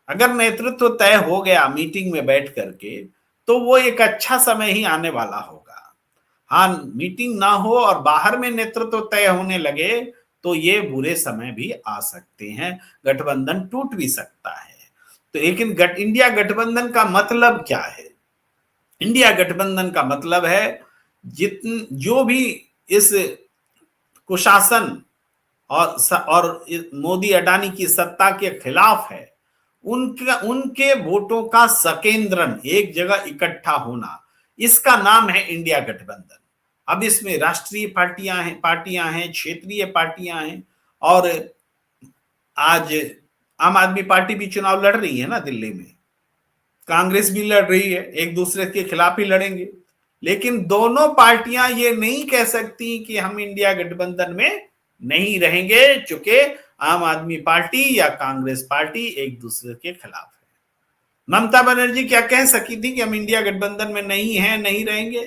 अगर नेतृत्व तय हो गया मीटिंग में बैठ करके, तो वो एक अच्छा समय ही आने वाला होगा। हाँ, मीटिंग ना हो और बाहर में नेतृत्व तय होने लगे तो ये बुरे समय भी आ सकते हैं, गठबंधन टूट भी सकता है। तो लेकिन इंडिया गठबंधन का मतलब क्या है? इंडिया गठबंधन का मतलब है जो भी इस कुशासन और मोदी अडानी की सत्ता के खिलाफ है, उनके वोटों का सकेंद्रण एक जगह इकट्ठा होना, इसका नाम है इंडिया गठबंधन। अब इसमें राष्ट्रीय पार्टियां हैं, क्षेत्रीय पार्टियां हैं, और आज आम आदमी पार्टी भी चुनाव लड़ रही है ना दिल्ली में, कांग्रेस भी लड़ रही है, एक दूसरे के खिलाफ ही लड़ेंगे। लेकिन दोनों पार्टियां ये नहीं कह सकती कि हम इंडिया गठबंधन में नहीं रहेंगे, चूंकि आम आदमी पार्टी या कांग्रेस पार्टी एक दूसरे के खिलाफ है। ममता बनर्जी क्या कह सकी थी कि हम इंडिया गठबंधन में नहीं हैं, नहीं रहेंगे?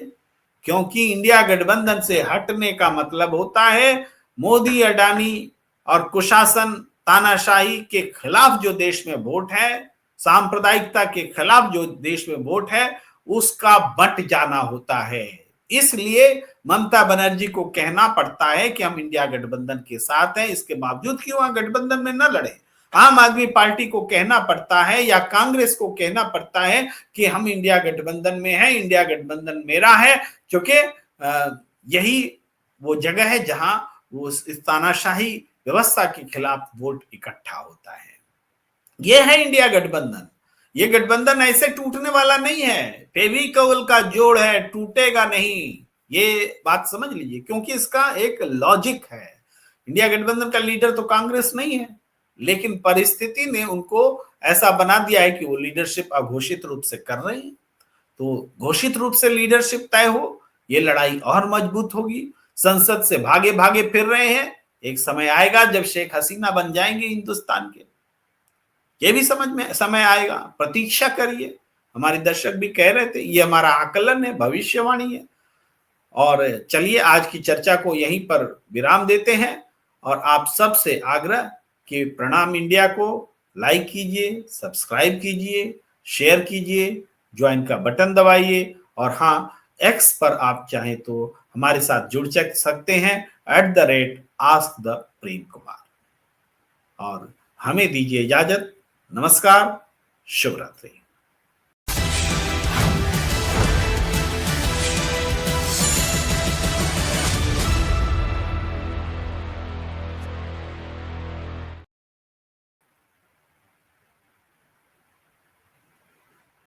क्योंकि इंडिया गठबंधन से हटने का मतलब होता है मोदी, अडानी और कुशासन, तानाशाही के खिलाफ जो देश में वोट है, सांप्रदायिकता के खिलाफ जो देश में वोट है, उसका बंट जाना होता है। इसलिए ममता बनर्जी को कहना पड़ता है कि हम इंडिया गठबंधन के साथ हैं, इसके बावजूद कि वहां गठबंधन में न लड़े। आम आदमी पार्टी को कहना पड़ता है या कांग्रेस को कहना पड़ता है कि हम इंडिया गठबंधन में हैं, इंडिया गठबंधन मेरा है, क्योंकि यही वो जगह है जहां वो इस तानाशाही व्यवस्था के खिलाफ वोट इकट्ठा होता है। ये है इंडिया गठबंधन। ये गठबंधन ऐसे टूटने वाला नहीं है, फेविकोल का जोड़ है, टूटेगा नहीं, ये बात समझ लीजिए, क्योंकि इसका एक लॉजिक है। इंडिया गठबंधन का लीडर तो कांग्रेस नहीं है, लेकिन परिस्थिति ने उनको ऐसा बना दिया है कि वो लीडरशिप अघोषित रूप से कर रहे हैं। तो घोषित रूप से लीडरशिप तय हो, ये लड़ाई और मजबूत होगी। संसद से भागे भागे फिर रहे हैं, एक समय आएगा जब शेख हसीना बन जाएंगे हिंदुस्तान के। ये भी समझ में समय आएगा, प्रतीक्षा करिए। हमारे दर्शक भी कह रहे थे, ये हमारा आकलन है, भविष्यवाणी है। और चलिए आज की चर्चा को यहीं पर विराम देते हैं और आप सबसे आग्रह कि प्रणाम इंडिया को लाइक कीजिए, सब्सक्राइब कीजिए, शेयर कीजिए, ज्वाइन का बटन दबाइए और हाँ, एक्स पर आप चाहें तो हमारे साथ जुड़ सकते हैं @AskThePremKumar। और हमें दीजिए इजाजत। नमस्कार, शुभ रात्रि।